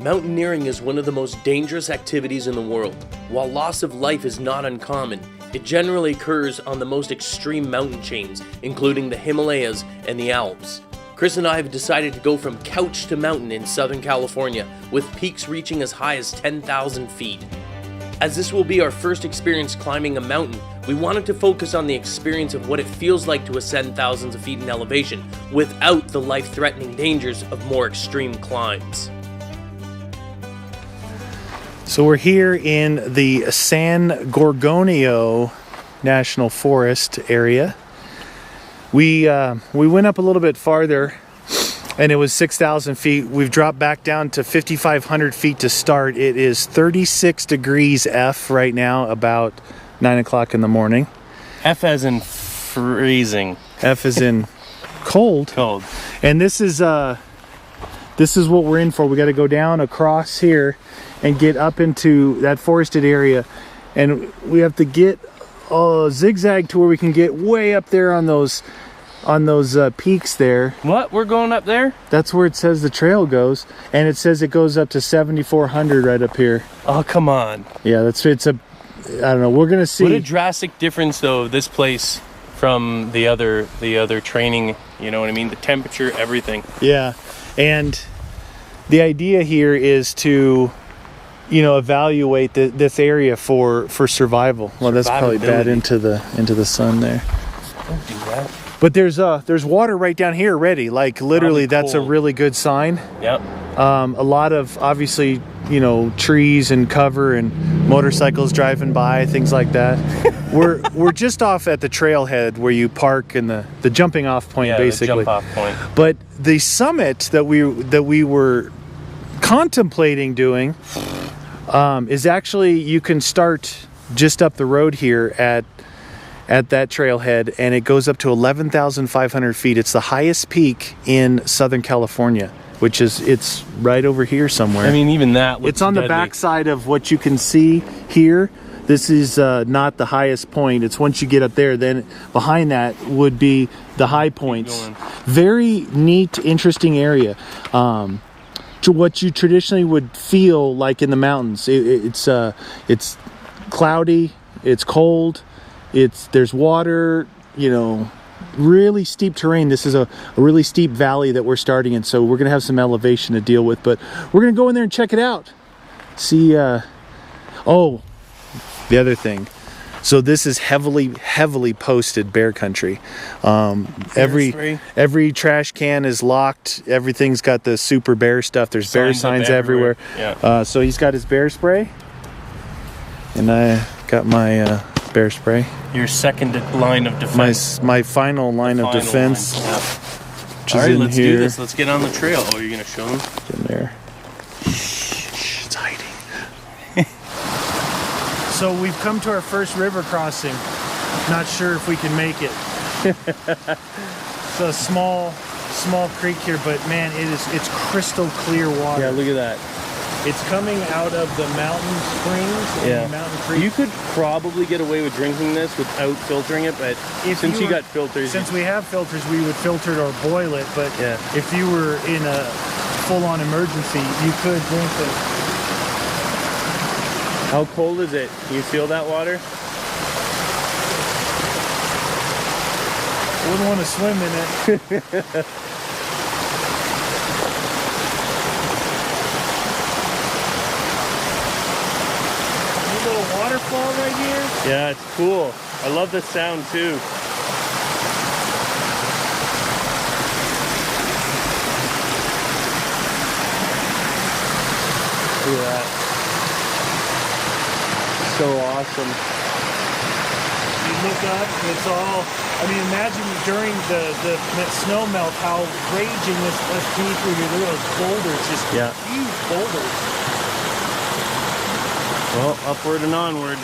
Mountaineering is one of the most dangerous activities in the world. While loss of life is not uncommon, it generally occurs on the most extreme mountain chains, including the Himalayas and the Alps. Chris and I have decided to go from couch to mountain in Southern California, with peaks reaching as high as 10,000 feet. As this will be our first experience climbing a mountain, we wanted to focus on the experience of what it feels like to ascend thousands of feet in elevation, without the life-threatening dangers of more extreme climbs. So we're here in the San Gorgonio National Forest area. We went up a little bit farther and it was 6,000 feet. We've dropped back down to 5,500 feet to start. It is 36 degrees F right now, about 9 o'clock in the morning. F as in freezing. F as in cold. Cold. And this is what we're in for. We got to go down across here and get up into that forested area, and we have to get zigzag to where we can get way up there on those peaks there. What? We're going up there? That's where it says the trail goes, and it says it goes up to 7,400 right up here. Oh, come on. Yeah, I don't know. We're gonna see. What a drastic difference, though, this place from the other training. You know what I mean? The temperature, everything. Yeah, and the idea here is to, evaluate this area for survival. Well, that's probably bad into the sun there. Don't do that. But there's water right down here already. Like literally, that's a really good sign. Yep. A lot of obviously, trees and cover and motorcycles driving by, things like that. we're just off at the trailhead where you park and the jumping off point, basically. The jump off point. But the summit that we were contemplating doing is actually, you can start just up the road here at that trailhead, and it goes up to 11,500 feet. It's the highest peak in Southern California, it's right over here somewhere. I mean, even that looks it's on deadly. The backside of what you can see here. This is not the highest point. It's once you get up there, then behind that would be the high points. Very neat, interesting area. To what you traditionally would feel like in the mountains. It's cloudy, it's cold, there's water, really steep terrain. This is a really steep valley that we're starting in, so we're gonna have some elevation to deal with, but we're gonna go in there and check it out. See, the other thing. So this is heavily posted bear country. Every trash can is locked. Everything's got the super bear stuff. There's bear signs everywhere. Yeah. So he's got his bear spray, and I got my bear spray. Your second line of defense. My final line of defense. All right, let's do this. Let's get on the trail. Oh, you're gonna show them? Get in there. It's hiding. So we've come to our first river crossing. Not sure if we can make it. It's a small creek here, but man, it's crystal clear water. Yeah, look at that. It's coming out of the mountain springs and Mountain Creek. You could probably get away with drinking this without filtering it, but since you got filters, since we have filters, we would filter it or boil it. But if you were in a full-on emergency, you could drink it. How cold is it? Can you feel that water? I wouldn't want to swim in it. A little waterfall right here. Yeah, it's cool. I love the sound too. Look at that. So awesome. You look up and it's all, imagine during the snow melt how raging this peak where you look at those boulders, just huge boulders. Well, upward and onward.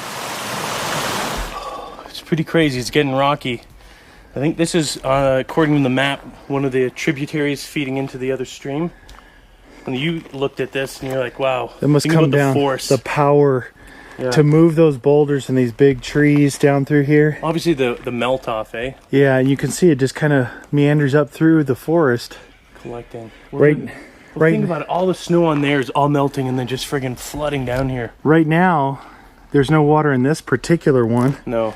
It's pretty crazy. It's getting rocky. I think this is, according to the map, one of the tributaries feeding into the other stream. When you looked at this and you're like, wow. It must come down, the power to move those boulders and these big trees down through here. Obviously the melt off, eh? Yeah, and you can see it just kind of meanders up through the forest. Collecting. Right Well, think about it. All the snow on there is all melting and then just friggin' flooding down here. Right now, there's no water in this particular one. No.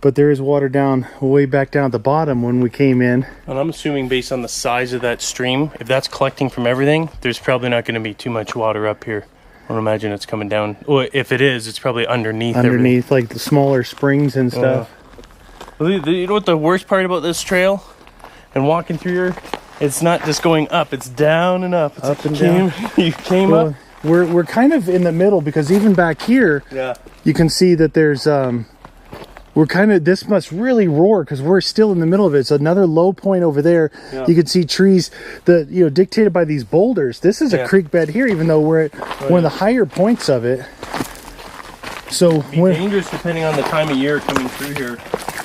But there is water down, way back down at the bottom when we came in. And I'm assuming based on the size of that stream, if that's collecting from everything, there's probably not going to be too much water up here. I don't imagine it's coming down. Well, if it is, it's probably underneath everything. Like the smaller springs and stuff. You know what the worst part about this trail and walking through here? It's not just going up, it's down and up. It's up and down. You came up. We're kind of in the middle because even back here, you can see that there's this must really roar because we're still in the middle of it. It's another low point over there. Yeah. You can see trees that, dictated by these boulders. This is a creek bed here, even though we're at one of the higher points of it. So it'd be dangerous depending on the time of year coming through here.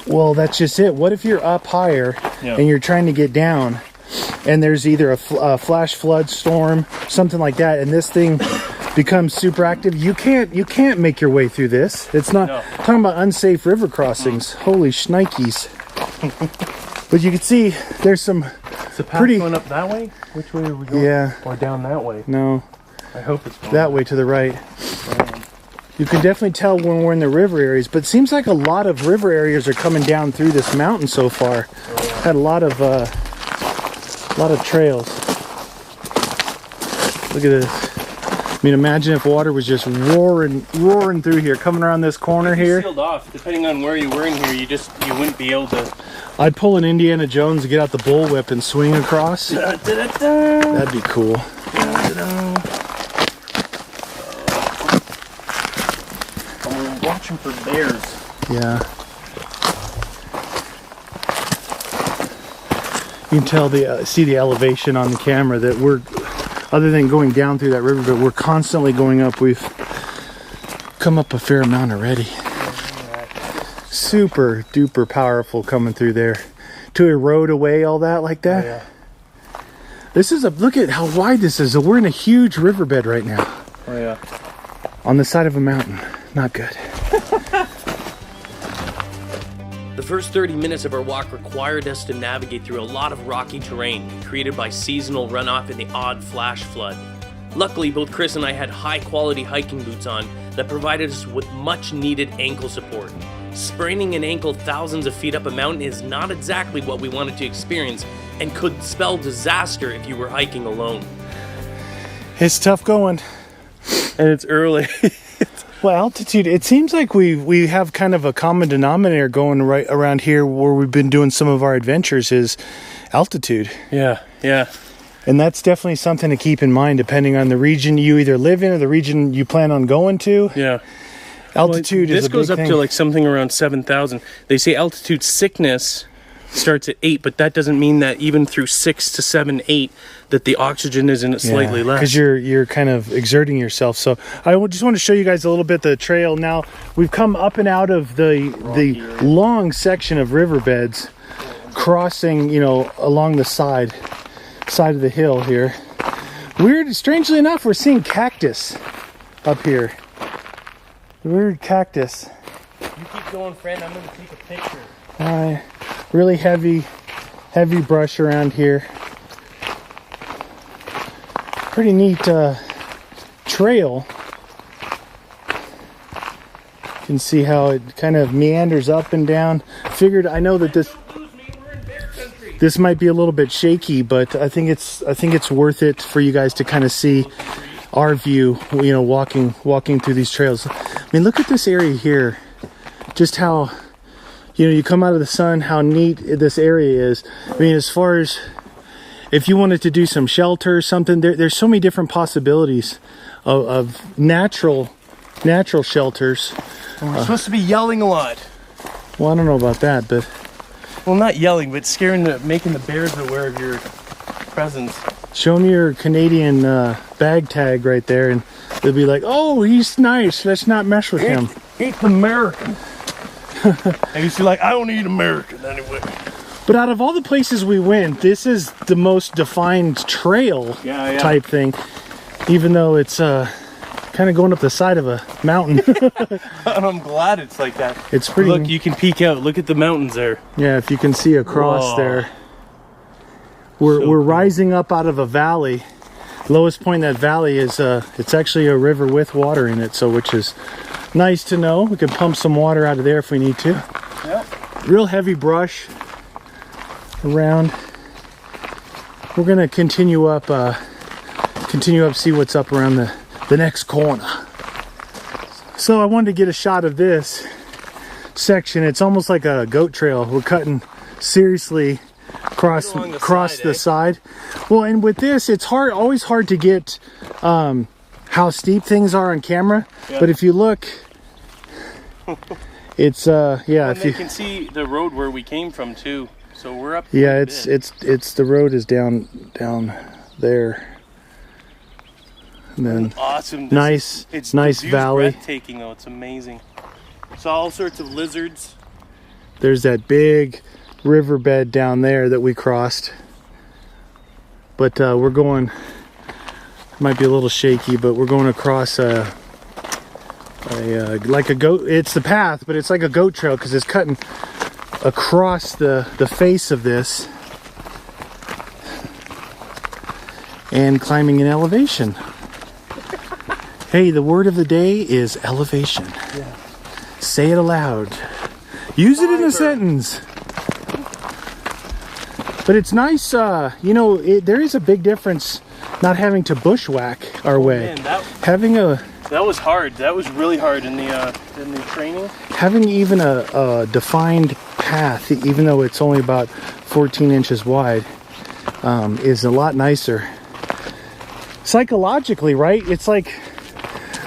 Well, that's just it. What if you're up higher and you're trying to get down and there's either a flash flood storm, something like that, and this thing becomes super active? You can't make your way through this. It's not talking about unsafe river crossings. Holy shnikes. But you can see there's some pretty going up that way. Which way are we going? Yeah. Or down that way? No. I hope it's going that way to the right. You can definitely tell when we're in the river areas, but it seems like a lot of river areas are coming down through this mountain so far. Had a lot of trails. Look at this. I mean, imagine if water was just roaring through here, coming around this corner here. Sealed off. Depending on where you were in here, you wouldn't be able to. I'd pull an Indiana Jones to get out the bullwhip and swing across. That'd be cool. I'm watching for bears. Yeah. You can tell see the elevation on the camera that we're, other than going down through that river, but we're constantly going up. We've come up a fair amount already. Super duper powerful coming through there to erode away all that like that. Oh, yeah. This is look at how wide this is. We're in a huge riverbed right now. Oh yeah. On the side of a mountain. Not good. The first 30 minutes of our walk required us to navigate through a lot of rocky terrain created by seasonal runoff and the odd flash flood. Luckily, both Chris and I had high-quality hiking boots on that provided us with much-needed ankle support. Spraining an ankle thousands of feet up a mountain is not exactly what we wanted to experience and could spell disaster if you were hiking alone. It's tough going. And it's early. Well, altitude, it seems like we have kind of a common denominator going right around here where we've been doing some of our adventures is altitude. Yeah, yeah. And that's definitely something to keep in mind depending on the region you either live in or the region you plan on going to. Yeah. Altitude is a big thing. This goes up to like something around 7,000. They say altitude sickness starts at 8, but that doesn't mean that even through 6 to 7, 8, that the oxygen isn't slightly less. Because you're kind of exerting yourself. So I just want to show you guys a little bit the trail. Now we've come up and out of the long section of riverbeds, crossing along the side of the hill here. Strangely enough, we're seeing cactus up here. Weird cactus. You keep going, friend. I'm going to take a picture. All right. Really heavy brush around here. Pretty neat trail. You can see how it kind of meanders up and down. I know that this might be a little bit shaky, but I think it's worth it for you guys to kind of see our view, walking through these trails. I mean, look at this area here. Just how you come out of the sun, how neat this area is. I mean, as far as if you wanted to do some shelter or something, there's so many different possibilities of natural shelters. Well, we're supposed to be yelling a lot. Well, I don't know about that, but... Well, not yelling, but making the bears aware of your presence. Show me your Canadian bag tag right there, and they'll be like, oh, he's nice, let's not mess with him. It's American. And you see, like, I don't need American anyway. But out of all the places we went, this is the most defined trail type thing, even though it's kind of going up the side of a mountain. And I'm glad it's like that. It's pretty. Look, you can peek out. Look at the mountains there. Yeah, if you can see across there. We're rising up out of a valley. Lowest point in that valley is it's actually a river with water in it, so which is nice to know. We can pump some water out of there if we need to. Yep. Real heavy brush around. We're gonna continue up, see what's up around the next corner. So I wanted to get a shot of this section. It's almost like a goat trail. We're cutting seriously across the side. Well, and with this, it's always hard to get how steep things are on camera. Yep. But if you look, it's yeah. If you can see the road where we came from too, so we're up. Yeah, it's the road is down there. And then awesome. It's nice valley. Breathtaking though. It's amazing. Saw all sorts of lizards. There's that big riverbed down there that we crossed. But we're going. Might be a little shaky, but we're going across like a goat. It's the path, but it's like a goat trail because it's cutting across the face of this and climbing in elevation. Hey, the word of the day is elevation. Yeah. Say it aloud. Use it in a sentence. But it's nice, you know, there is a big difference not having to bushwhack our way. Man, that was hard. That was really hard in the training. Having even a defined path, even though it's only about 14 inches wide, is a lot nicer. Psychologically, right? It's like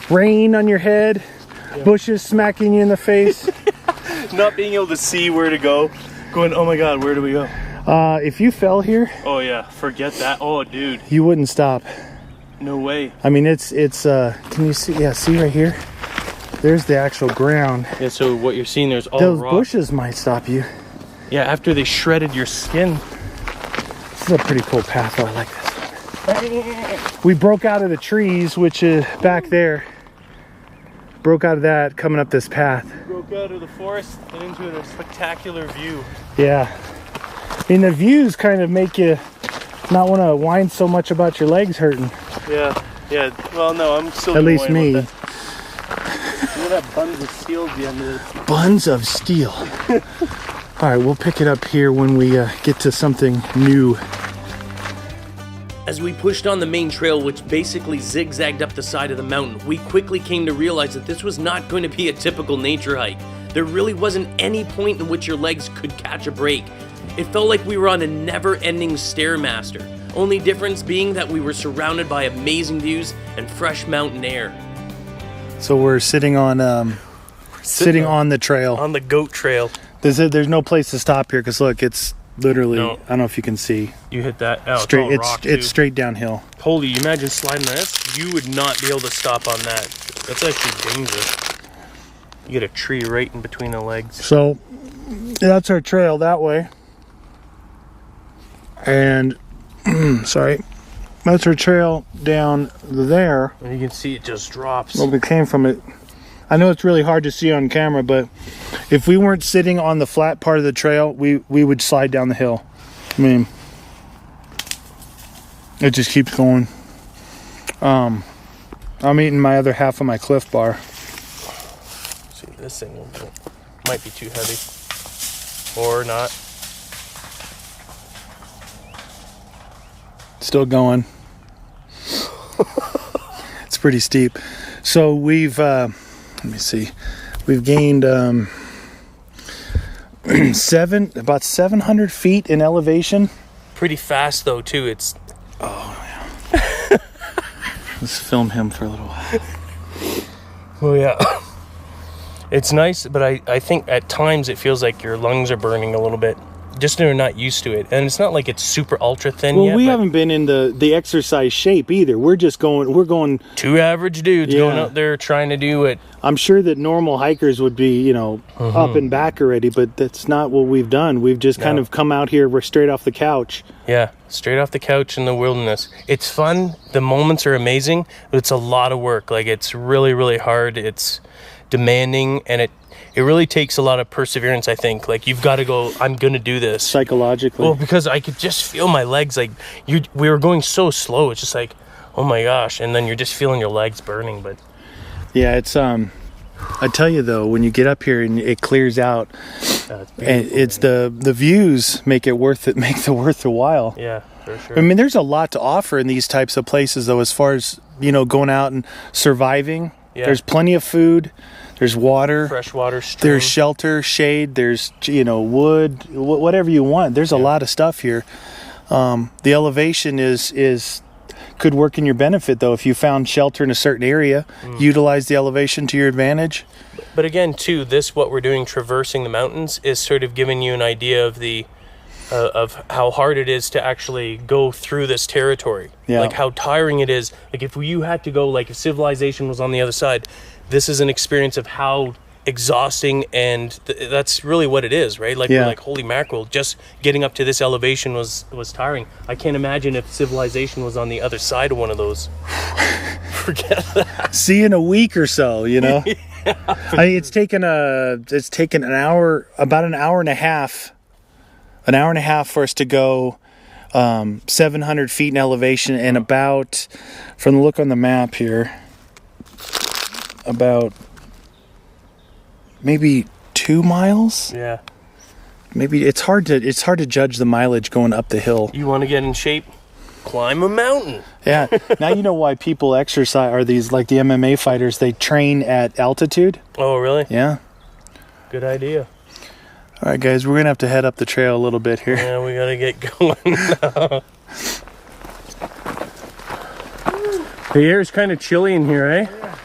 rain on your head, yeah. Bushes smacking you in the face. Not being able to see where to go. Going, oh my God, where do we go? If you fell here, oh yeah, forget that. Oh dude, you wouldn't stop. No way. I mean, it's can you see? Yeah, see right here. There's the actual ground. Yeah. So what you're seeing there's all those rock. Bushes might stop you. Yeah, after they shredded your skin. This is a pretty cool path. Though. I like this one. We broke out of the trees, which is back there. Broke out of that, coming up this path. Broke out of the forest and into a spectacular view. Yeah. And the views kind of make you not want to whine so much about your legs hurting. Yeah. Well, no, I'm still. At least me. Look at that buns of steel at the end of this. Buns of steel. All right, we'll pick it up here when we get to something new. As we pushed on the main trail, which basically zigzagged up the side of the mountain, we quickly came to realize that this was not going to be a typical nature hike. There really wasn't any point in which your legs could catch a break. It felt like we were on a never-ending Stairmaster, only difference being that we were surrounded by amazing views and fresh mountain air. So we're sitting on the trail. On the goat trail. There's no place to stop here because look, it's literally, I don't know if you can see. You hit that. Oh, straight, it's all rock, it's straight downhill. Holy, you imagine sliding this? You would not be able to stop on that. That's actually dangerous. You get a tree right in between the legs. So that's our trail that way. And sorry, that's our trail down there. And you can see it just drops. Well, we came from it. I know it's really hard to see on camera, but if we weren't sitting on the flat part of the trail, we would slide down the hill. I mean, it just keeps going. I'm eating my other half of my Cliff Bar. See, this thing might be too heavy, or not. Still going. It's pretty steep. So we've let me see, we've gained about 700 feet in elevation. Pretty fast though too. It's yeah. Let's film him for a little while. Well, yeah. It's nice, but I think at times it feels like your lungs are burning a little bit. Just they're not used to it, and it's not like it's super ultra thin yet. Well, we haven't been in the exercise shape either. We're going two average dudes going out there trying to do it. I'm sure that normal hikers would be, up and back already, but that's not what we've done. We've just kind of come out here. We're straight off the couch. Yeah, straight off the couch in the wilderness. It's fun. The moments are amazing, but it's a lot of work. Like, it's really, really hard. It's demanding, and it really takes a lot of perseverance, I think. Like, you've got to go, I'm going to do this. Psychologically. Well, because I could just feel my legs, like, we were going so slow. It's just like, Oh my gosh. And then you're just feeling your legs burning, but Yeah, it's I tell you though, when you get up here and it clears out, and it's the views make it worth it, make the worth the while. Yeah, for sure. I mean, there's a lot to offer in these types of places though, as far as, you know, going out and surviving. Yeah. There's plenty of food, there's water, Fresh water stream. there's shelter, shade, there's, you know, wood, whatever you want. There's a lot of stuff here. The elevation is could work in your benefit though. If you found shelter in a certain area, utilize the elevation to your advantage. But again, too, what we're doing, traversing the mountains, is sort of giving you an idea of the of how hard it is to actually go through this territory. Yeah. Like how tiring it is. Like if you had to go, like if civilization was on the other side, this is an experience of how exhausting, and that's really what it is, right? Like we're like, holy mackerel, just getting up to this elevation was tiring. I can't imagine if civilization was on the other side of one of those. Forget that. See you in a week or so, you know. I mean, it's taken an hour, about an hour and a half for us to go 700 feet in elevation, and about, from the look on the map here, about maybe 2 miles. Yeah. Maybe it's hard to judge the mileage going up the hill. You want to get in shape? Climb a mountain. Yeah. Now you know why people exercise, are these like the MMA fighters, they train at altitude. Oh, really? Yeah. Good idea. All right, guys, we're going to have to head up the trail a little bit here. Yeah, we got to get going now. The air is kind of chilly in here, eh? Yeah.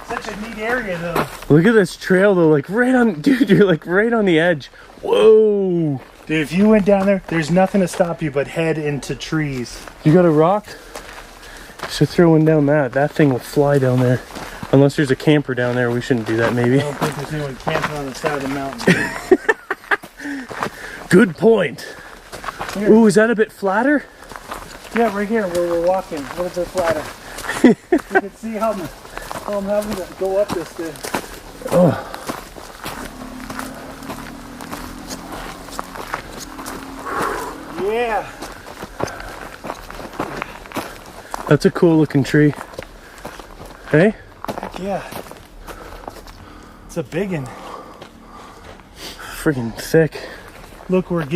Such a neat area, though. Look at this trail, though. Like right on, dude, you're like right on the edge. Whoa. Dude, if you went down there, there's nothing to stop you but head into trees. You got a rock? So throw one down that. That thing will fly down there. Unless there's a camper down there, we shouldn't do that, maybe. I don't think there's anyone camping on the side of the mountain. Good point. Here. Ooh, is that a bit flatter? Yeah, right here where we're walking, a little bit flatter. You can see how I'm having to go up this thing. Oh. Yeah. That's a cool looking tree. Hey? Heck yeah. It's a big one. Freaking thick. Look, we're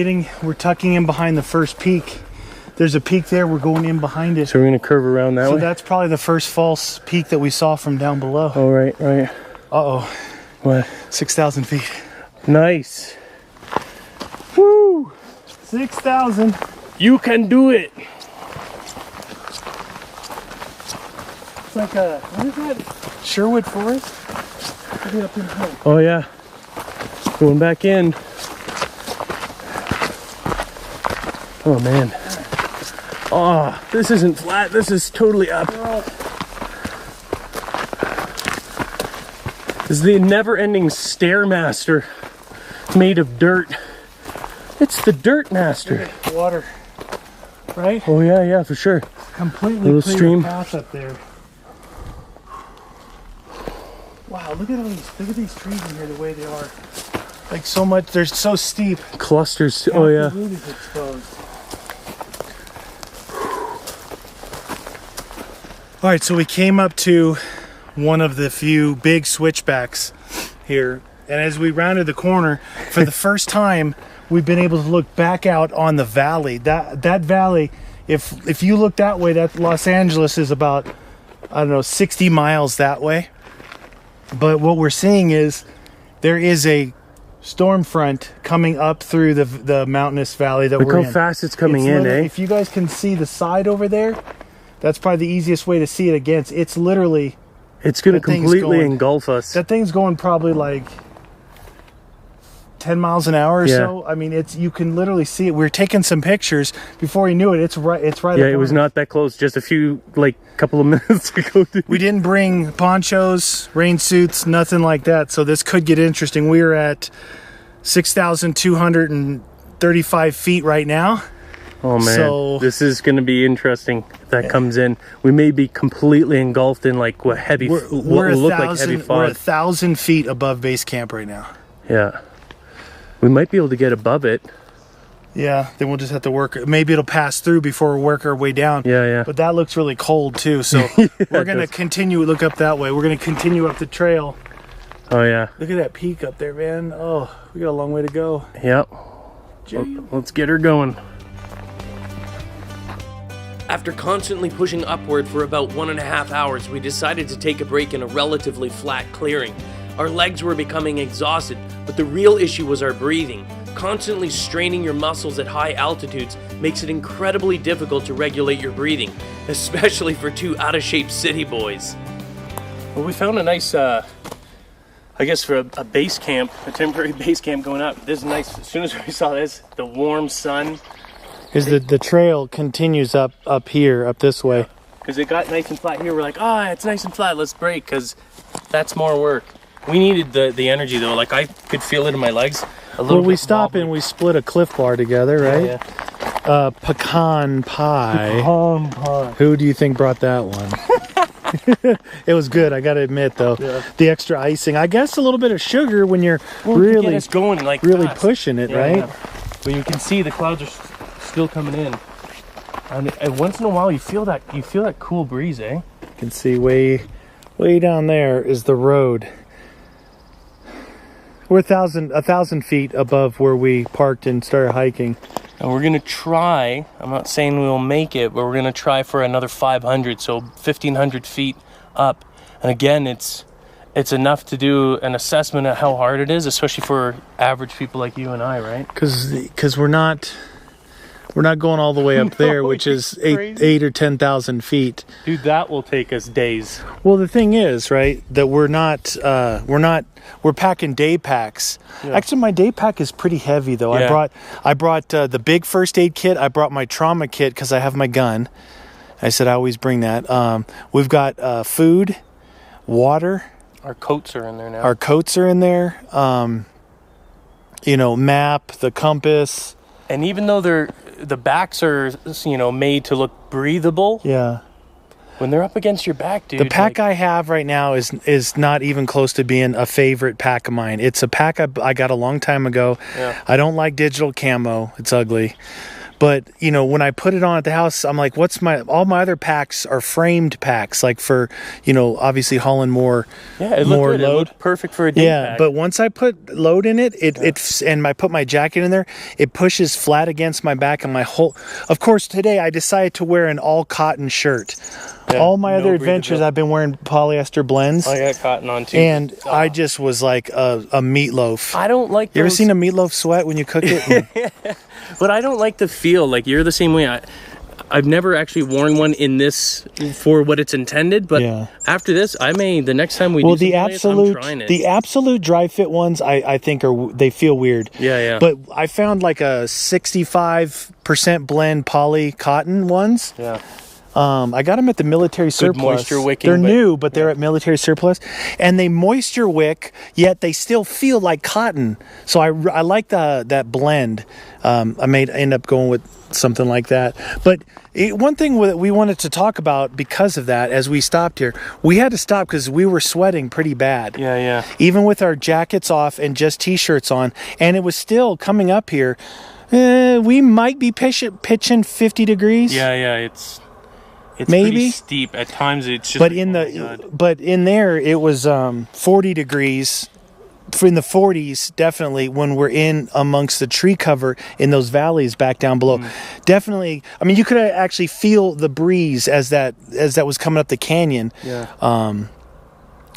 tucking in behind the first peak. There's a peak there, we're going in behind it. So we're gonna curve around that way? So that's probably the first false peak that we saw from down below. Oh, right. Uh-oh. What? 6,000 feet. Nice. Woo! 6,000. You can do it. It's like a, what is that? Sherwood Forest? Maybe up in here. Oh yeah. Going back in. Oh man. Oh, this isn't flat. This is totally up. This is the never-ending Stairmaster made of dirt. It's the Dirt Master. Water, right? Oh yeah, for sure. Completely Little clear stream. path up there. Wow, look at these trees in here the way they are. Like so much, they're so steep. Clusters. Oh yeah. The root is exposed. All right, so we came up to one of the few big switchbacks here, and as we rounded the corner, for the first time, we've been able to look back out on the valley. That valley, if you look that way, that Los Angeles is about, I don't know, 60 miles that way. But what we're seeing is there is a storm front coming up through the mountainous valley that Look we're in. how fast it's coming in, eh? If you guys can see the side over there, that's probably the easiest way to see it against. It's literally... It's going to that thing's completely going- engulf us. That thing's going probably like 10 miles an hour or Yeah. so. I mean, you can literally see it. We were taking some pictures before you knew it. It's right. Yeah, it was not that close. Just a few, couple of minutes ago. We didn't bring ponchos, rain suits, nothing like that. So this could get interesting. We are at 6,235 feet right now. Oh man, So- this is going to be interesting if that comes in. We may be completely engulfed in what heavy, We're what will look like heavy We're fog. 1,000 feet above base camp right now. Yeah, we might be able to get above it. Yeah, then we'll just have to work. Maybe it'll pass through before we work our way down. Yeah. But that looks really cold too. So we're going to continue, look up that way. We're going to continue up the trail. Oh, yeah. Look at that peak up there, man. Oh, we got a long way to go. Yep. Let's get her going. After constantly pushing upward for about 1.5 hours, we decided to take a break in a relatively flat clearing. Our legs were becoming exhausted, but the real issue was our breathing. Constantly straining your muscles at high altitudes makes it incredibly difficult to regulate your breathing, especially for two out-of-shape city boys. Well, we found a nice, I guess for a base camp, a temporary base camp going up. This is nice. As soon as we saw this, the warm sun. Because the trail continues up here, up this way. Because it got nice and flat here. We're like, it's nice and flat. Let's break, because that's more work. We needed the energy, though. Like, I could feel it in my legs. Well, we stop and we split a Cliff Bar together, right? Yeah. Pecan pie. Pecan pie. Who do you think brought that one? It was good, I gotta admit, though. Yeah. The extra icing. I guess a little bit of sugar when you're really get us going, like really fast. Pushing it, right? Yeah. But you can see the clouds are still coming in. And once in a while, you feel that cool breeze, eh? You can see way down there is the road. We're 1,000 feet above where we parked and started hiking. And we're gonna try, I'm not saying we'll make it, but we're gonna try for another 500, so 1,500 feet up. And again, it's enough to do an assessment of how hard it is, especially for average people like you and I, right? Because we're not going all the way up there, which is 8 or 10,000 feet. Dude, that will take us days. Well, the thing is, right, that we're packing day packs. Yeah. Actually, my day pack is pretty heavy, though. Yeah. I brought the big first aid kit. I brought my trauma kit because I have my gun. I said I always bring that. We've got food, water. Our coats are in there now. Our coats are in there. Map, the compass. And even though the backs are, made to look breathable. Yeah. When they're up against your back, dude. The pack I have right now is not even close to being a favorite pack of mine. It's a pack I got a long time ago. Yeah. I don't like digital camo. It's ugly. But, when I put it on at the house, I'm like, all my other packs are framed packs, like for, obviously hauling more, more load. It looked perfect for a day pack. But once I put load in it, and I put my jacket in there, it pushes flat against my back and my whole. Of course, today I decided to wear an all cotton shirt. Yeah, all my other adventures, I've been wearing polyester blends. I got cotton on too. And I just was like a meatloaf. I don't like You ever seen a meatloaf sweat when you cook it? But I don't like the feel. Like, you're the same way. I've never actually worn one in this for what it's intended. But after this, the next time we do something like this, I'm trying it. The absolute dry fit ones, I think they feel weird. Yeah. But I found like a 65% blend poly cotton ones. Yeah. I got them at the military surplus. Moisture wicking. They're new, but they're at military surplus, and they moisture wick, yet they still feel like cotton. So I like that blend. I may end up going with something like that. But one thing that we wanted to talk about because of that, as we stopped here, we had to stop because we were sweating pretty bad. Yeah. Even with our jackets off and just t-shirts on, and it was still coming up here. We might be pitching 50 degrees. Yeah. It's maybe pretty steep at times. It's just but in there it was 40 degrees, in the 40s definitely, when we're in amongst the tree cover in those valleys back down below. Definitely, I mean, you could actually feel the breeze as that was coming up the canyon.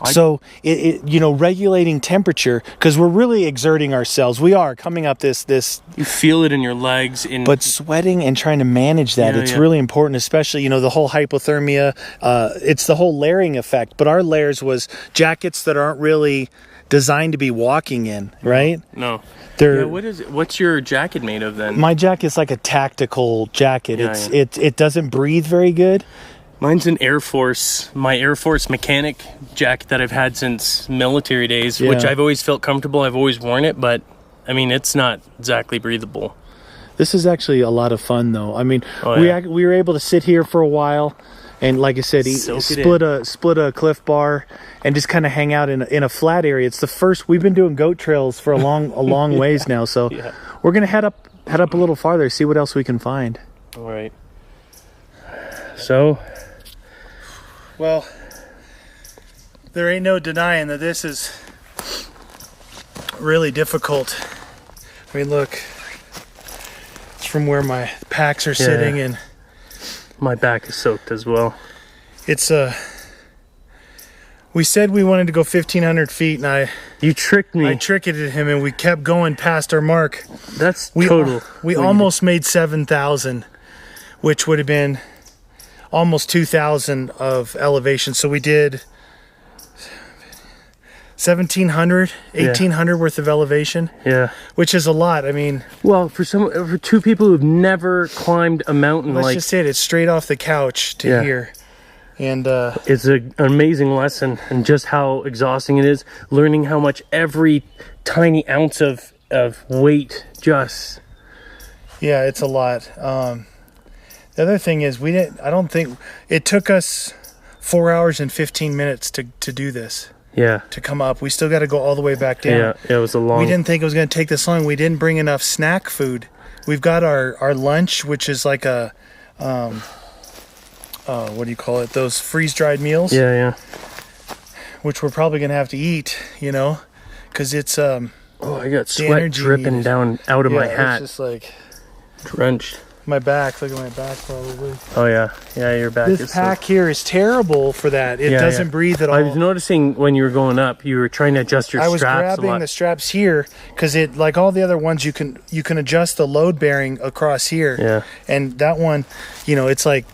So regulating temperature, because we're really exerting ourselves. We are coming up this. You feel it in your legs. But sweating and trying to manage that, it's really important, especially, the whole hypothermia. It's the whole layering effect. But our layers was jackets that aren't really designed to be walking in, right? No. What's your jacket made of then? My jacket's like a tactical jacket. It doesn't breathe very good. Mine's my Air Force mechanic jacket that I've had since military days, which I've always felt comfortable. I've always worn it, but I mean, it's not exactly breathable. This is actually a lot of fun, though. I mean, we were able to sit here for a while, and like I said, split a Cliff Bar and just kind of hang out in a flat area. It's the first we've been doing goat trails for a long ways now, so we're gonna head up head up a little farther, see what else we can find. All right. So, well, there ain't no denying that this is really difficult. I mean, look, it's from where my packs are sitting, and my back is soaked as well. It's we said we wanted to go 1,500 feet, and you tricked me. I tricketed him, and we kept going past our mark. That's total. We almost made 7,000, which would have been almost 2,000 of elevation. So we did 1,700, 1,800 worth of elevation. Yeah, which is a lot. I mean, well, for two people who've never climbed a mountain, let's just say it's straight off the couch to here. And it's an amazing lesson, and just how exhausting it is, learning how much every tiny ounce of weight just... Yeah, it's a lot. The other thing is, I don't think it took us 4 hours and 15 minutes to do this. Yeah. To come up. We still got to go all the way back down. Yeah, it was a long... We didn't think it was going to take this long. We didn't bring enough snack food. We've got our lunch, which is like a... what do you call it? Those freeze-dried meals. Yeah, yeah. Which we're probably gonna have to eat, you know, because it's Oh, I got sweat dripping down out of my hat. It's just like drenched. My back. Look at my back, probably. Oh yeah, yeah. Your back. This pack here is terrible for that. It doesn't breathe at all. I was noticing when you were going up, you were trying to adjust your straps. I was grabbing the straps here because it, like all the other ones, you can adjust the load bearing across here. Yeah. And that one, you know, it's like.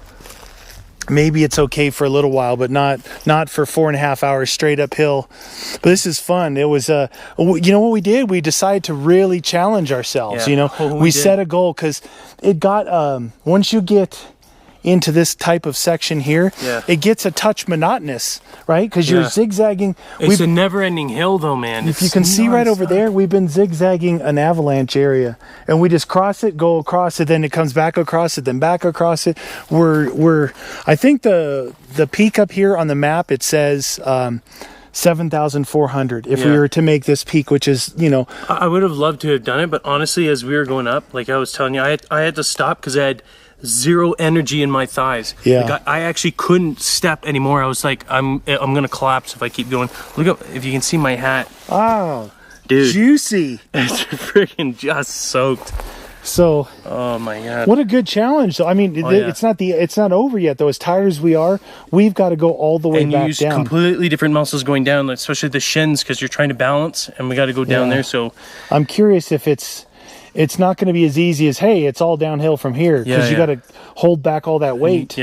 Maybe it's okay for a little while, but not for 4.5 hours straight uphill. But this is fun. It was, you know what we did? We decided to really challenge ourselves. You know, we set a goal because it got, once you get into this type of section here, it gets a touch monotonous, right? Because you're zigzagging. It's a never-ending hill, though, man. If you can see right over there, we've been zigzagging an avalanche area, and we just cross it, go across it, then it comes back across it, then back across it. I think the peak up here on the map, it says 7,400 if we were to make this peak, which is, you know, I would have loved to have done it, but honestly, as we were going up, like I was telling you, I had to stop because I had zero energy in my thighs. Like I actually couldn't step anymore. I was like, I'm gonna collapse if I keep going. Look up, if you can see my hat. Oh, dude, juicy. It's freaking just soaked. So, oh my god, what a good challenge. So I mean, it's not over yet though. As tired as we are, we've got to go all the way back down. And use completely different muscles going down, especially the shins, because you're trying to balance, and we got to go down there. So I'm curious if it's not going to be as easy as, hey, it's all downhill from here, because you got to hold back all that weight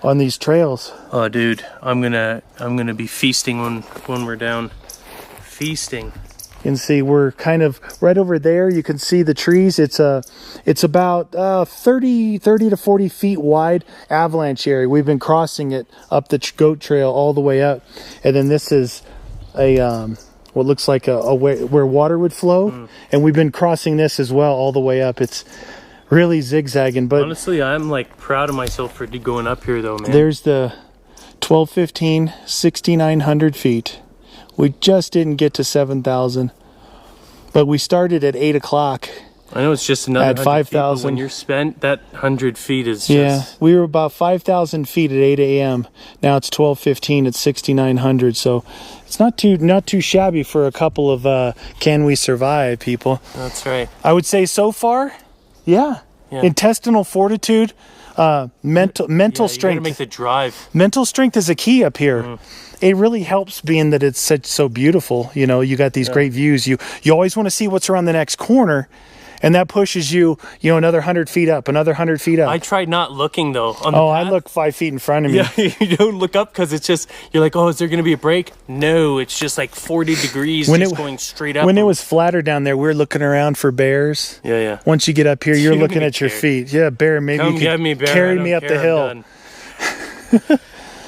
on these trails. Oh dude, I'm gonna be feasting when we're down. Feasting. You can see we're kind of right over there. You can see the trees. It's about 30 to 40 feet wide avalanche area. We've been crossing it up the goat trail all the way up, and then this is a what looks like a way where water would flow, and we've been crossing this as well all the way up. It's really zigzagging, but honestly, I'm like proud of myself for going up here though, man. There's the 1215, 6,900 feet. We just didn't get to 7,000, but we started at 8 o'clock. I know it's just another at 5,000. When you're spent, that 100 feet is just... we were about 5,000 feet at 8 a.m. Now it's 12:15 at 6,900. So it's not too shabby for a couple of can we survive people. That's right. I would say so far, intestinal fortitude, mental strength. You gotta make the drive. Mental strength is a key up here. It really helps being that it's so beautiful. You know, you got these great views. You always want to see what's around the next corner, and that pushes you, another 100 feet up, another 100 feet up. I tried not looking though. I look 5 feet in front of me. Yeah, you don't look up because it's just, you're like, oh, is there going to be a break? No, it's just like 40 degrees going straight up. When it was flatter down there, we were looking around for bears. Yeah. Once you get up here, you're looking at your feet. Yeah, bear, maybe you can carry me up the hill.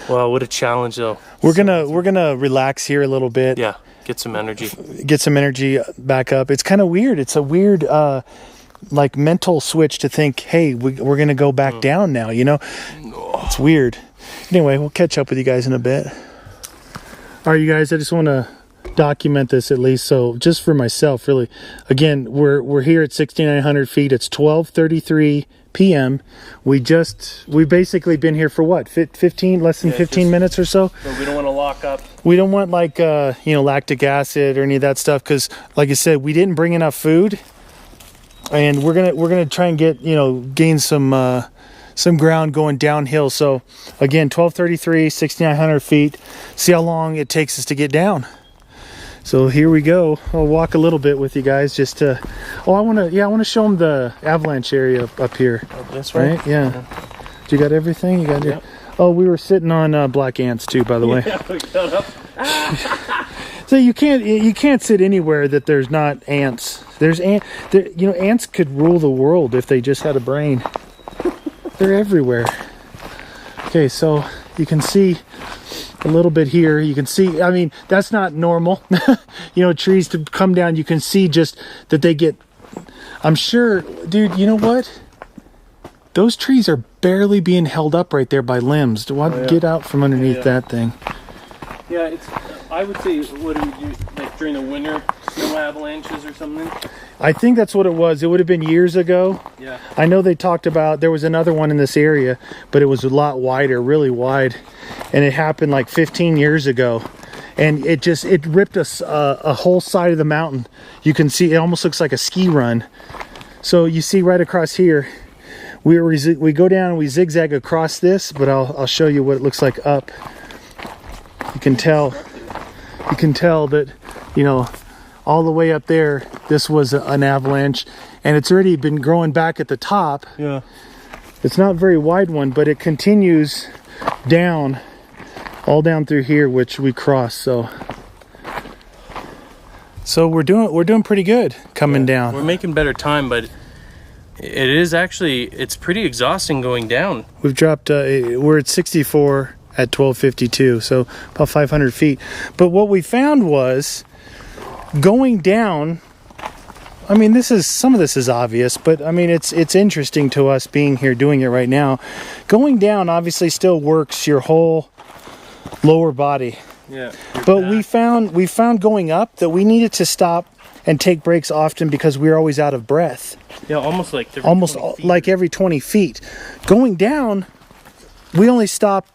Well, what a challenge though. We're gonna relax here a little bit. Yeah, get some energy back up. It's kind of weird. It's a weird like mental switch to think, hey, we're gonna go back down now, It's weird. Anyway, we'll catch up with you guys in a bit. All right, you guys, I just want to document this at least. So just for myself, really, again, we're here at 6,900 feet. It's 12:33 p.m. We've basically been here for what, 15, less than 15 minutes or so. So we don't want to lock up. We don't want like lactic acid or any of that stuff, because like I said, we didn't bring enough food, and we're gonna try and get gain some ground going downhill. So again, 12:33, 6,900 feet. See how long it takes us to get down. So here we go. I'll walk a little bit with you guys just to. Oh, I want to show them the avalanche area up here. Oh, this way? Right? Yeah. You got everything? You got it. Oh, we were sitting on black ants too, by the way. Yeah, we got up. So you can't sit anywhere that there's not ants. Ants could rule the world if they just had a brain. They're everywhere. Okay, so you can see a little bit here. You can see, I mean, that's not normal. Trees to come down, you can see just that they get, I'm sure, dude, you know what? Those trees are barely being held up right there by limbs. Get out from underneath that thing. Yeah, I would say, what do we do, like during the winter, snow avalanches or something? I think that's what it was. It would have been years ago. Yeah. I know they talked about, there was another one in this area, but it was a lot wider, really wide. And it happened like 15 years ago. And it ripped a whole side of the mountain. You can see, it almost looks like a ski run. So you see right across here, we go down and we zigzag across this, but I'll show you what it looks like up. You can tell that, all the way up there, this was an avalanche, and it's already been growing back at the top. Yeah. It's not a very wide one, but it continues down, all down through here, which we crossed. So we're doing pretty good coming down. We're making better time, but it's pretty exhausting going down. We've dropped, we're at 64 at 12:52, so about 500 feet. But what we found was, going down, I mean, some of this is obvious, but I mean, it's interesting to us being here doing it right now. Going down obviously still works your whole lower body. Yeah. But we found going up that we needed to stop and take breaks often because we were always out of breath. Yeah, almost like every 20 feet. Going down, we only stop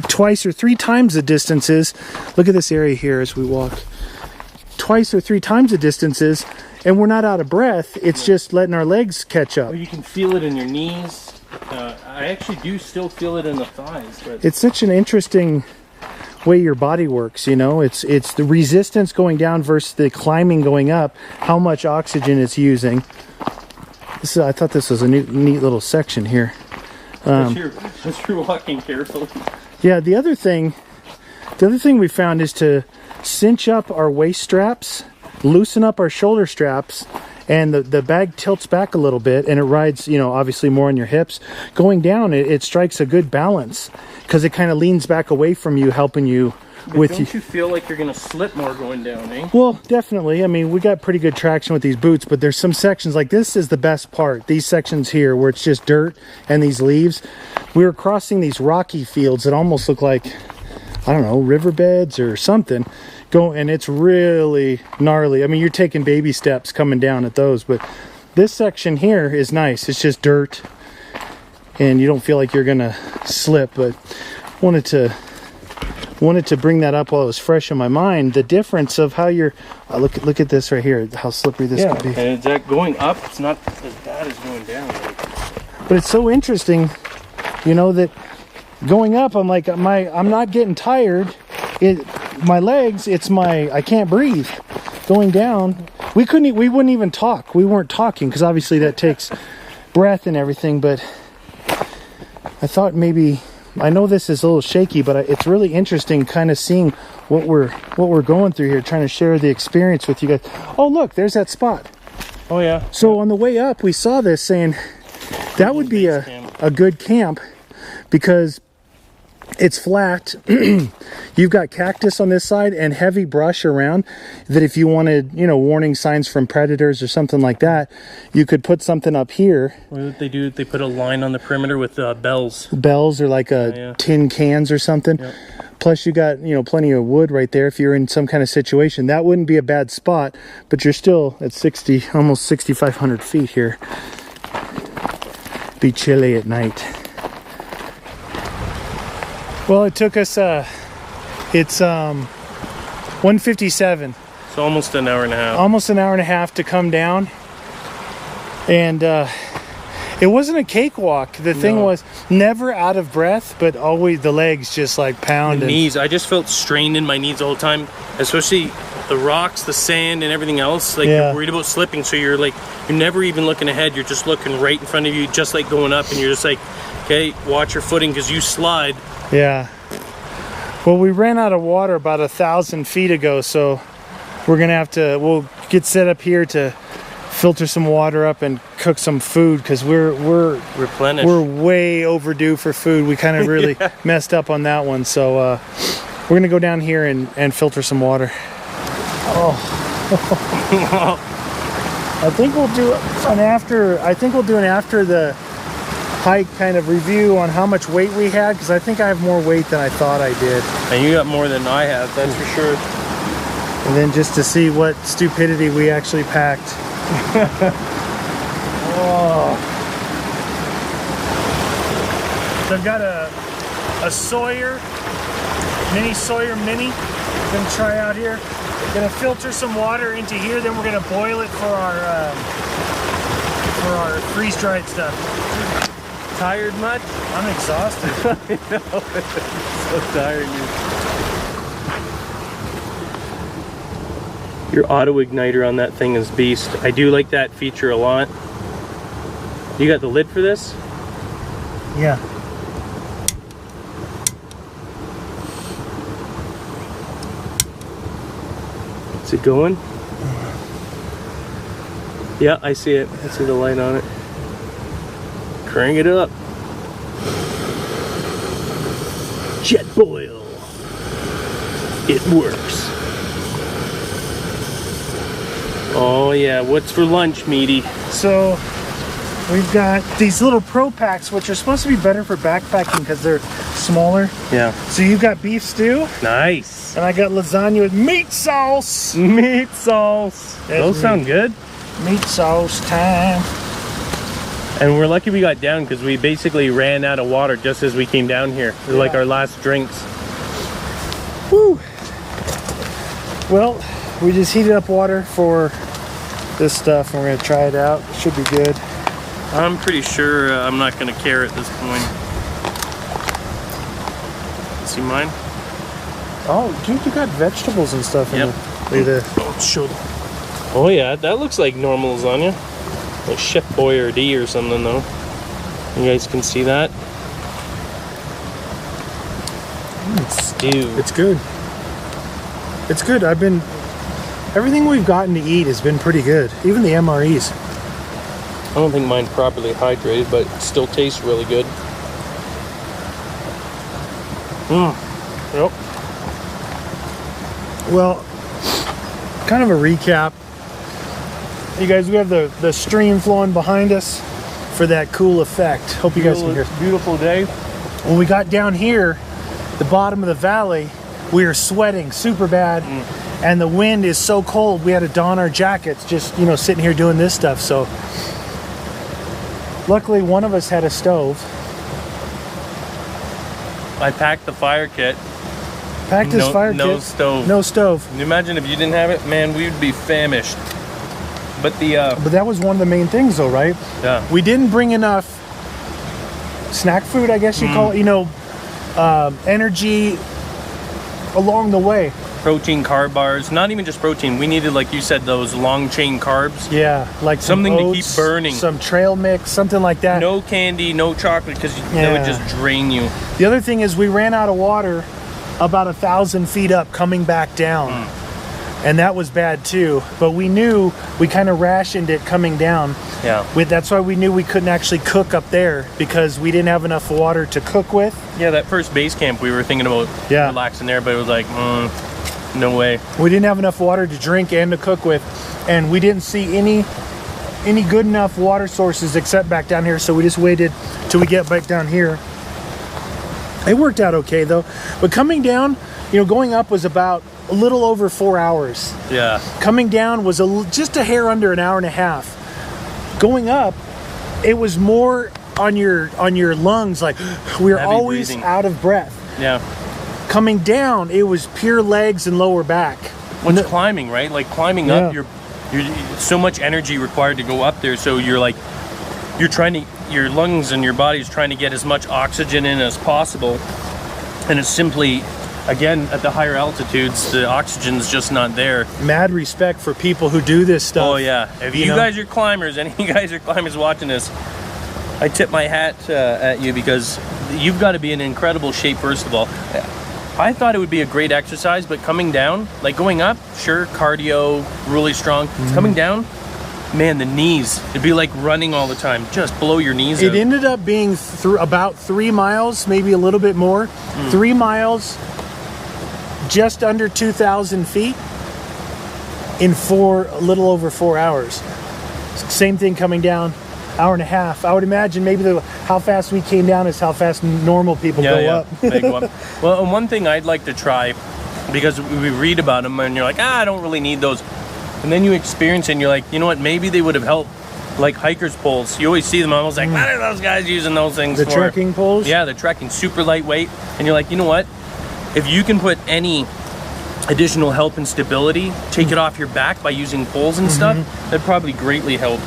twice or three times the distances. Look at this area here as we walk. Twice or three times the distances, and we're not out of breath. It's just letting our legs catch up. Well, you can feel it in your knees. I actually do still feel it in the thighs. But it's such an interesting way your body works. It's the resistance going down versus the climbing going up. How much oxygen it's using. I thought this was a neat little section here. As you're walking carefully. Yeah. The other thing we found is to cinch up our waist straps, loosen up our shoulder straps, and the bag tilts back a little bit, and it rides, obviously more on your hips. Going down, it strikes a good balance because it kind of leans back away from you, helping you with. Don't you feel like you're going to slip more going down, eh? Well, definitely. I mean, we got pretty good traction with these boots, but there's some sections, like this is the best part. These sections here where it's just dirt and these leaves. We were crossing these rocky fields that almost look like, I don't know, riverbeds or something. And it's really gnarly. I mean, you're taking baby steps coming down at those, but this section here is nice. It's just dirt, and you don't feel like you're gonna slip. But wanted to bring that up while it was fresh in my mind. The difference of how you're look at this right here. How slippery this could be. And that going up, it's not as bad as going down. But it's so interesting, that going up, I'm like, I'm not getting tired. My legs, I can't breathe. Going down, we wouldn't even talk. We weren't talking because obviously that takes breath and everything. But I thought maybe, I know this is a little shaky, but it's really interesting kind of seeing what we're going through here, trying to share the experience with you guys. Oh, look, there's that spot. Oh yeah. So on the way up, we saw this, saying that would be a good camp because it's flat. You've got cactus on this side and heavy brush around, that if you wanted, warning signs from predators or something like that, you could put something up here. What they do, they put a line on the perimeter with bells. Bells or like tin cans or something. Yep. Plus you got, you know, plenty of wood right there if you're in some kind of situation. That wouldn't be a bad spot, but you're still at 60, almost 6,500 feet here. Be chilly at night. Well, it took us, it's 1:57. So almost an hour and a half. Almost an hour and a half to come down. And it wasn't a cakewalk. The thing was never out of breath, but always the legs just like pounding. The knees, I just felt strained in my knees the whole time, especially the rocks, the sand, and everything else. Like you're worried about slipping, so you're never even looking ahead. You're just looking right in front of you, just like going up, and you're just like, okay, watch your footing because you slide. Yeah. Well, we ran out of water about 1,000 feet ago, so we're gonna have to. We'll get set up here to filter some water up and cook some food because we're way overdue for food. We kind of really messed up on that one, so we're gonna go down here and filter some water. Oh. I think we'll do an after. I think we'll do an after the hike kind of review on how much weight we had, because I think I have more weight than I thought I did. And you got more than I have, that's for sure. And then just to see what stupidity we actually packed. Oh. So I've got a Sawyer, mini Sawyer Mini. We're gonna try out here. We're gonna filter some water into here, then we're gonna boil it for our freeze-dried stuff. Tired much? I'm exhausted. I know, it's so tired. Your auto igniter on that thing is beast. I do like that feature a lot. You got the lid for this? Yeah. Is it going? Yeah, I see it. I see the light on it. Crank it up. Jet boil. It works. Oh yeah, what's for lunch, meaty? So we've got these little Pro Packs, which are supposed to be better for backpacking because they're smaller. Yeah. So you've got beef stew. Nice. And I got lasagna with meat sauce. Meat sauce. Those sound good. Meat sauce time. And we're lucky we got down because we basically ran out of water just as we came down here. It was like our last drinks. Woo. Well, we just heated up water for this stuff and we're gonna try it out. It should be good. I'm pretty sure I'm not gonna care at this point. See mine? Oh, dude, you got vegetables and stuff in it. Look at this. Oh yeah, that looks like normal lasagna. Like Chef Boyardee or something though. You guys can see that. Stew. It's good. It's good. Everything we've gotten to eat has been pretty good. Even the MREs. I don't think mine's properly hydrated, but it still tastes really good. Yep. Well, kind of a recap. You guys, we have the stream flowing behind us for that cool effect. Hope you guys can hear. Beautiful day. When we got down here, the bottom of the valley, we were sweating super bad. And the wind is so cold, we had to don our jackets just, you know, sitting here doing this stuff. So luckily one of us had a stove. I packed the fire kit. Packed his fire kit. No stove. No stove. Can you imagine if you didn't have it? Man, we would be famished. But that was one of the main things though, right? Yeah. We didn't bring enough snack food, I guess you call it, you know, energy along the way. Protein carb bars, not even just protein. We needed, like you said, those long chain carbs. Yeah, like something some oats, to keep burning. Some trail mix, something like that. No candy, no chocolate, because that would just drain you. The other thing is we ran out of water about 1,000 feet up coming back down. And that was bad too. But we knew we kind of rationed it coming down. Yeah. That's why we knew we couldn't actually cook up there because we didn't have enough water to cook with. Yeah, that first base camp we were thinking about relaxing there, but it was like, no way. We didn't have enough water to drink and to cook with, and we didn't see any good enough water sources except back down here, so we just waited till we get back down here. It worked out okay though. But coming down, going up was about a little over 4 hours. Yeah. Coming down was just a hair under an hour and a half. Going up, it was more on your lungs, like we were Heavy always breathing. out of breath. Yeah. Coming down, it was pure legs and lower back. What's climbing, right? Like climbing up, you're so much energy required to go up there. So you're trying to, your lungs and your body's trying to get as much oxygen in as possible. And it's simply, again, at the higher altitudes, the oxygen's just not there. Mad respect for people who do this stuff. Oh yeah. If you guys are climbers, any of you guys are climbers watching this, I tip my hat at you, because you've got to be in incredible shape, first of all. I thought it would be a great exercise, but coming down, like going up, sure, cardio, really strong. Coming down, man, the knees, it'd be like running all the time. Just blow your knees out. It ended up being about 3 miles, maybe a little bit more. 3 miles, just under 2,000 feet in a little over 4 hours. Same thing coming down, hour and a half. I would imagine maybe how fast we came down is how fast normal people go up. They go up. Well, and one thing I'd like to try, because we read about them and you're like, I don't really need those. And then you experience it and you're like, you know what, maybe they would have helped. Like hikers poles. You always see them, I was like, what are those guys using those things for? The trekking poles? Yeah, the trekking, super lightweight. And you're like, you know what, if you can put any additional help and stability, take it off your back by using poles and stuff, that'd probably greatly help.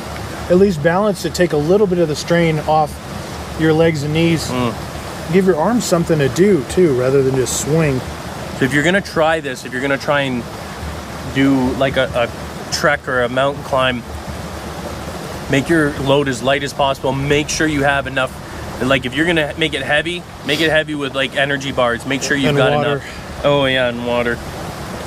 At least balance to take a little bit of the strain off your legs and knees. Give your arms something to do too, rather than just swing. So if you're gonna try this, if you're gonna try and do like a trek or a mountain climb, make your load as light as possible. Make sure you have enough. Like if you're gonna make it heavy with like energy bars. Make sure you've got water. enough. Oh yeah, and water.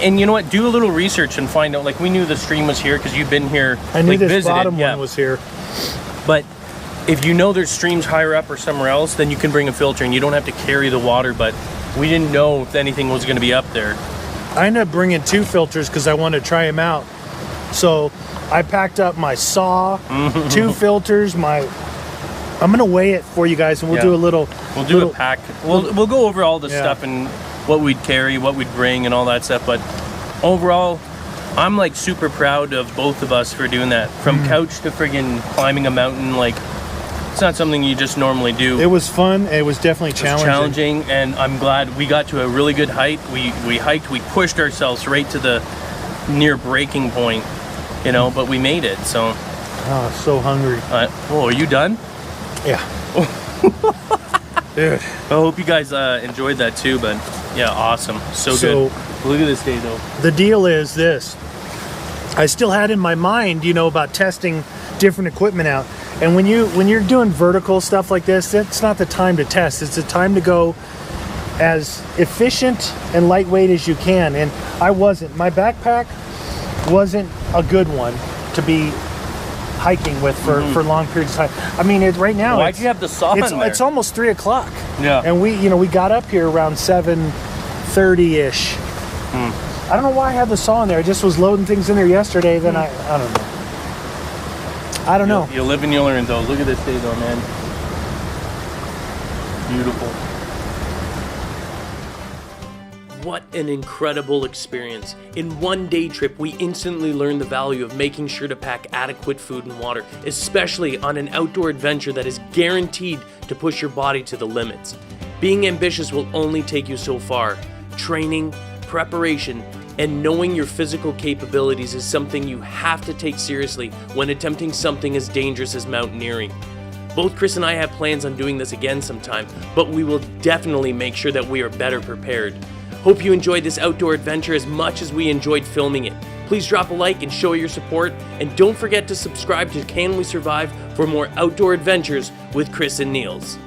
And you know what? Do a little research and find out. Like we knew the stream was here because you've been here. I knew like, this visited. bottom one was here. But if you know there's streams higher up or somewhere else, then you can bring a filter and you don't have to carry the water. But we didn't know if anything was going to be up there. I ended up bringing 2 filters because I wanted to try them out. So I packed up my saw, 2 filters, I'm gonna weigh it for you guys, and we'll do a little. We'll do a pack. We'll go over all the Yeah. stuff and what we'd carry, what we'd bring, and all that stuff. But overall, I'm like super proud of both of us for doing that. From couch to friggin' climbing a mountain, like it's not something you just normally do. It was fun. It was definitely challenging. And I'm glad we got to a really good height. We hiked. We pushed ourselves right to the near breaking point, but we made it. So. Oh, so hungry. Are you done? Yeah. Dude. I hope you guys enjoyed that too, but yeah, awesome. So good. Look at this day though. The deal is this. I still had in my mind, about testing different equipment out. And when you're doing vertical stuff like this, it's not the time to test. It's the time to go as efficient and lightweight as you can. And I wasn't. My backpack wasn't a good one to be hiking with for long periods of time. I mean, right now. Why'd you have the saw in there? It's almost 3 o'clock. Yeah. And we got up here around 7:30-ish. I don't know why I had the saw in there. I just was loading things in there yesterday. Then I don't know. You live and you learn though. Look at this day though, man. Beautiful. What an incredible experience. In one day trip, we instantly learned the value of making sure to pack adequate food and water, especially on an outdoor adventure that is guaranteed to push your body to the limits. Being ambitious will only take you so far. Training, preparation, and knowing your physical capabilities is something you have to take seriously when attempting something as dangerous as mountaineering. Both Chris and I have plans on doing this again sometime, but we will definitely make sure that we are better prepared. Hope you enjoyed this outdoor adventure as much as we enjoyed filming it. Please drop a like and show your support, and don't forget to subscribe to Can We Survive for more outdoor adventures with Chris and Niels.